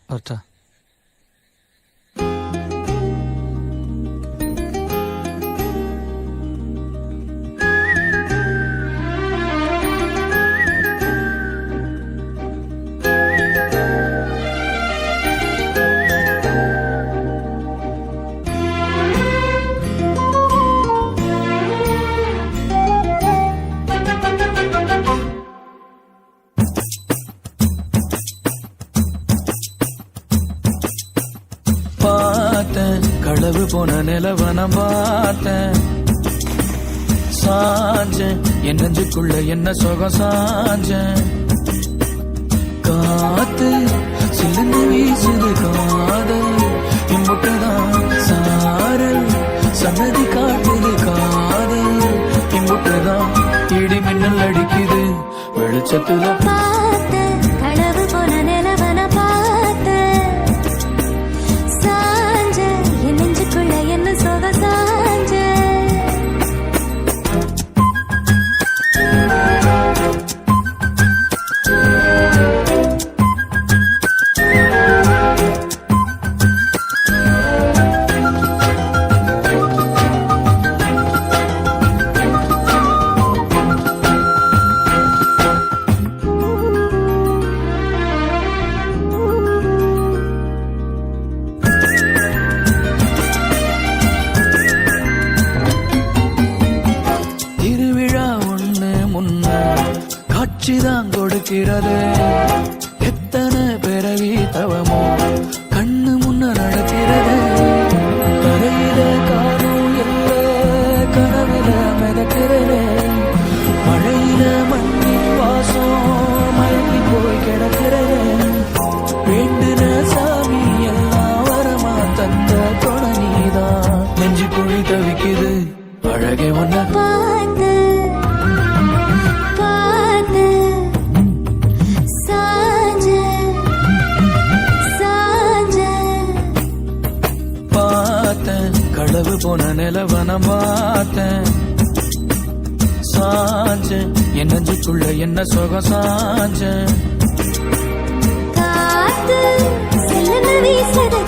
வரட்டா? பார்த்தேன் களவு போன நிலவன பார்த்தேன், சாஞ்சேன் என் நெஞ்சுக்குள்ள என்ன சுகம் சாஞ்சேன். காத்து சிலந்து வீசுது காதல் இம்புட்டுதான் சாரல் சன்னதி காட்டுது காதல் இம்புட்டுதான் இடி மின்னல் அடிக்குது வெளிச்சத்துல. களவு போன நிலவன பார்த்த சாஞ்ச என் நெஞ்சுக்குள்ள என்ன சோக சாஞ்ச. காட்சிதான் கொடுக்கிறது எத்தனை பிறவி தவமோ கண்ணு முன்ன நடக்கிறது. கரையில காரும் இல்ல கனவுல மிதக்கிறது, மழையில மண்ணின் வாசம் மயங்கி போய் கிடக்கிறது. வேண்டுன சாமி எல்லாம் வரமா தந்த துணை நீதான் நெஞ்சு குழி தவிக்குது அழகே ஒன்ன களவு போன நிலவன பார்த்தேன், சாஞ்சேன் என் நெஞ்சுக்குள்ள என்ன சுகம் சாஞ்சேன். காத்து சிலந்து வீசுது